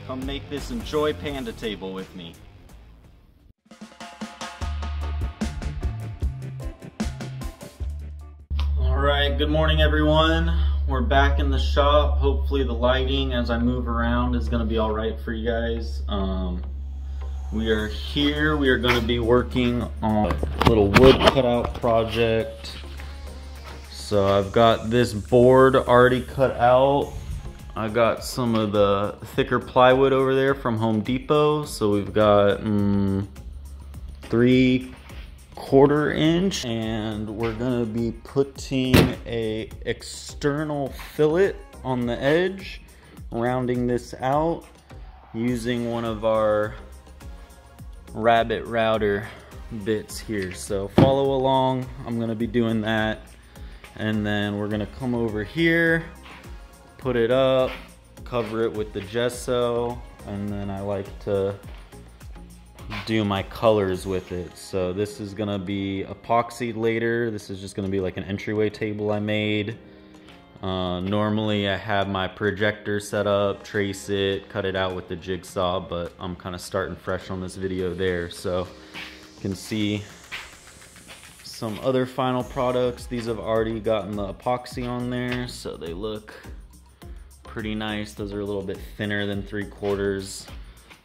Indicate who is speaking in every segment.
Speaker 1: Come make this Enjoi Panda table with me. Alright, good morning everyone. We're back in the shop. Hopefully the lighting as I move around is going to be alright for you guys. We are here. We are going to be working on a little wood cutout project. So I've got this board already cut out. I got some of the thicker plywood over there from Home Depot. So we've got 3/4 inch, and we're gonna be putting a external fillet on the edge, rounding this out using one of our rabbit router bits here. So follow along. I'm gonna be doing that, and then we're gonna come over here, put it up, cover it with the gesso, and then I like to do my colors with it. So this is gonna be epoxied later. This is just gonna be like an entryway table I made. Normally I have my projector set up, trace it, cut it out with the jigsaw, but I'm kind of starting fresh on this video there. So you can see some other final products. These have already gotten the epoxy on there, so they look pretty nice. Those are a little bit thinner than 3/4.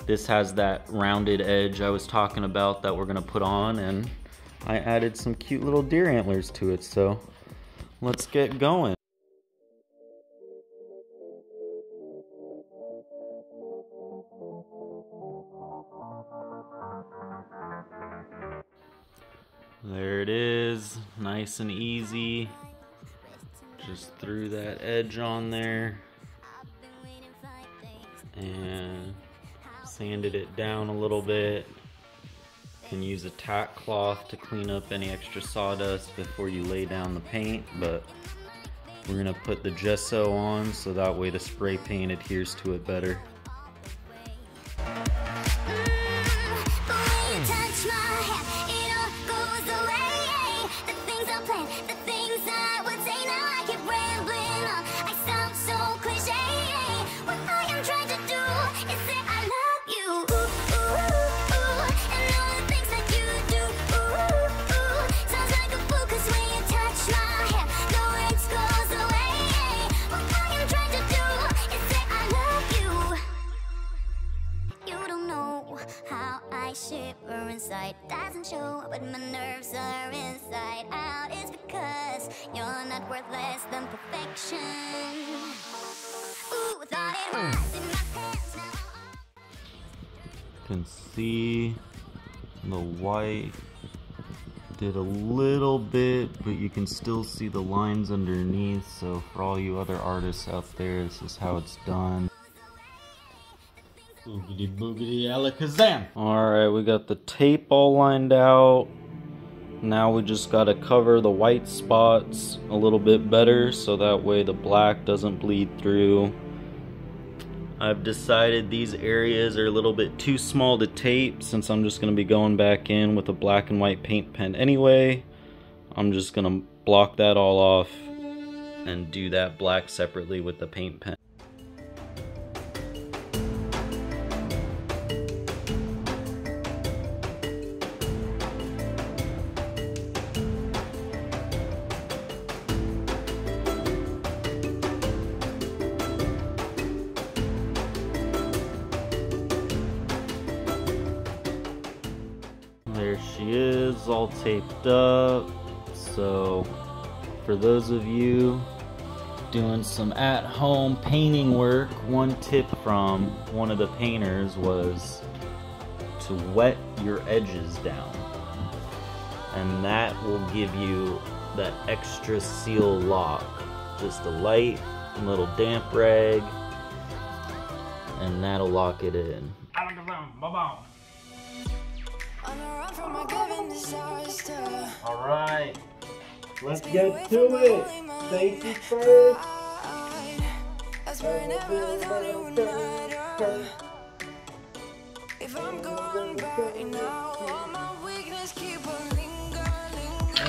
Speaker 1: This has that rounded edge I was talking about that we're gonna put on, and I added some cute little deer antlers to it. So let's get going. There it is, nice and easy. Just threw that edge on there and sanded it down a little bit. You can use a tack cloth to clean up any extra sawdust before you lay down the paint, but we're gonna put the gesso on so that way the spray paint adheres to it better.
Speaker 2: Shiver inside, doesn't show, but my nerves are inside out. It's because you're not worth less than perfection. Ooh, thought it was in my pants now.
Speaker 1: You can see the white did a little bit, but you can still see the lines underneath. So for all you other artists out there, this is how it's done. Boogity boogity alakazam. Alright, we got the tape all lined out. Now we just gotta cover the white spots a little bit better so that way the black doesn't bleed through. I've decided these areas are a little bit too small to tape, since I'm just gonna be going back in with a black and white paint pen anyway. I'm just gonna block that all off and do that black separately with the paint pen. There she is, all taped up. So for those of you doing some at-home painting work, one tip from one of the painters was to wet your edges down, and that will give you that extra seal lock. Just a light little damp rag, and that'll lock it in. Alright, let's get to it. Safety first. If I'm gone by now, all my weakness keep on lingering. Oh,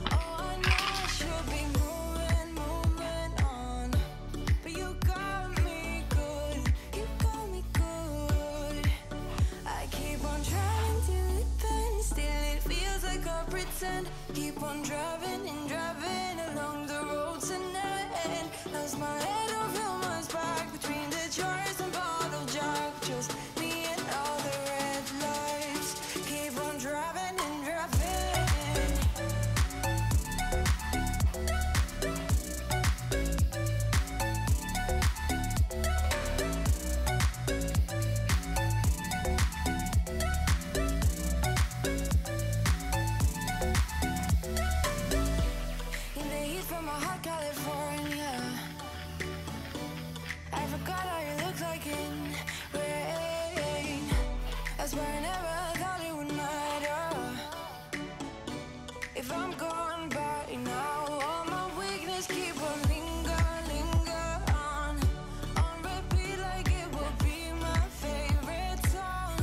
Speaker 1: I know I should be moving.
Speaker 3: pretend. Keep on driving and driving along the road tonight. Lost my head over my back between the jars and bottle jack. Just me and all the red lights. Keep on driving and driving. From a hot California, I forgot how you look like in rain. That's why I never thought it would matter if I'm gone by now. All my weakness keep on linger on repeat like it will be my favorite song.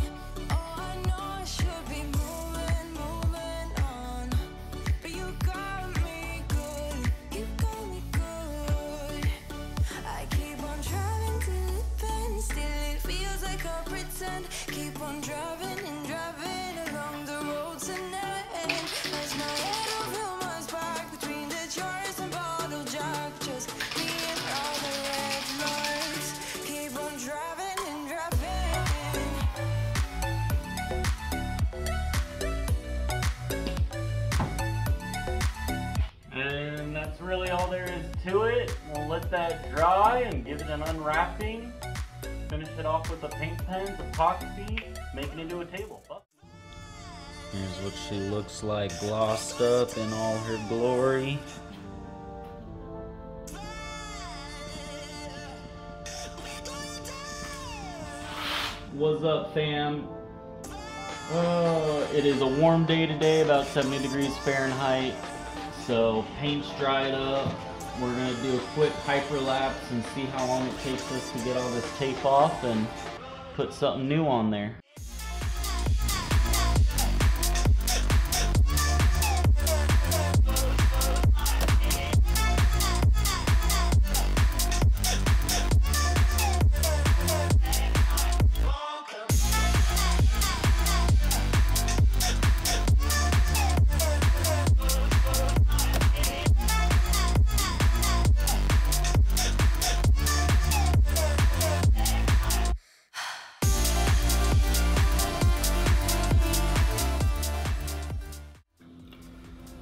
Speaker 3: Oh, I know I should be moving on, but you got me good. You got me good. I keep on driving till it bends. Still it feels like I pretend. Keep on driving and driving along the road tonight. As my head over my back between the jars and bottle jack. Just me and all the red lights. Keep on driving and driving.
Speaker 1: And that's really all there is to it. We'll let that dry and give it an unwrapping. Finish it off with the paint pens, epoxy, make it into a table. Here's what she looks like glossed up in all her glory. What's up, fam? It is a warm day today, about 70 degrees Fahrenheit. So paint's dried up. We're gonna do a quick hyperlapse and see how long it takes us to get all this tape off and put something new on there.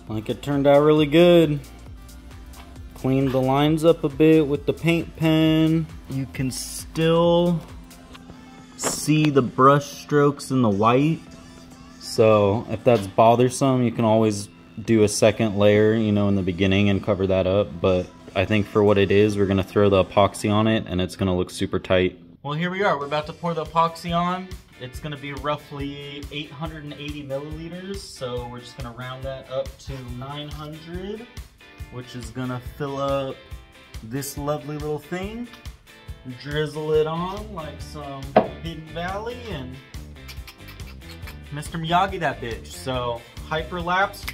Speaker 1: Like, it turned out really good. Cleaned the lines up a bit with the paint pen. You can still see the brush strokes in the white. So if that's bothersome, you can always do a second layer, you know, in the beginning and cover that up. But I think for what it is, we're gonna throw the epoxy on it and it's gonna look super tight. Well, here we are. We're about to pour the epoxy on. It's gonna be roughly 880 milliliters, so we're just gonna round that up to 900, which is gonna fill up this lovely little thing, drizzle it on like some Hidden Valley, and Mr. Miyagi that bitch. So, hyperlapse,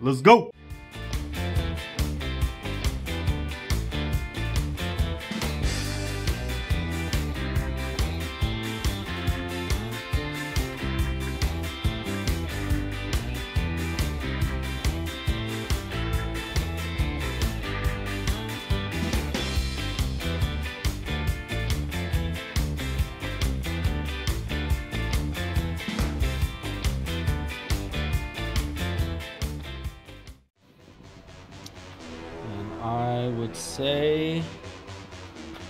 Speaker 1: let's go! I would say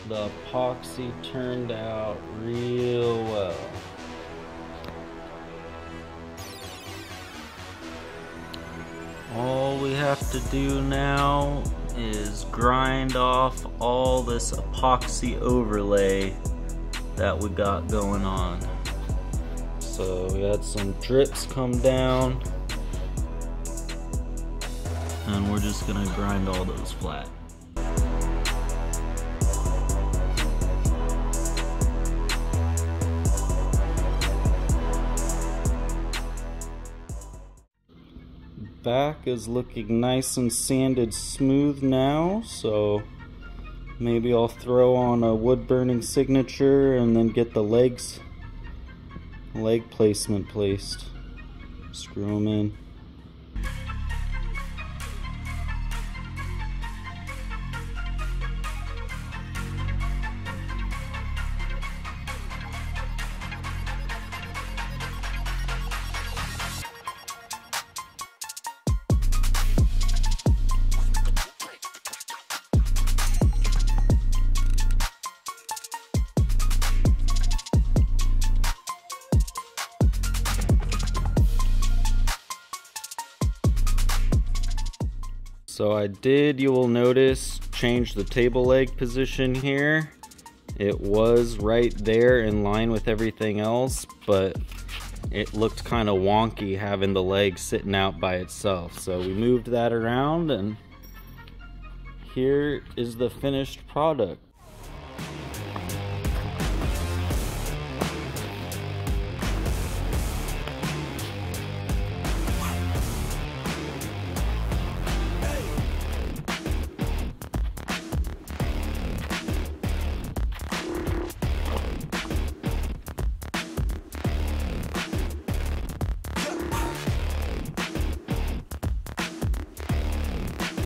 Speaker 1: the epoxy turned out real well. All we have to do now is grind off all this epoxy overlay that we got going on. So we had some drips come down, and we're just gonna grind all those flat. Back is looking nice and sanded smooth now, so maybe I'll throw on a wood burning signature and then get the leg placement placed. Screw them in. So I did, you will notice, change the table leg position here. It was right there in line with everything else, but it looked kind of wonky having the leg sitting out by itself. So we moved that around, and here is the finished product.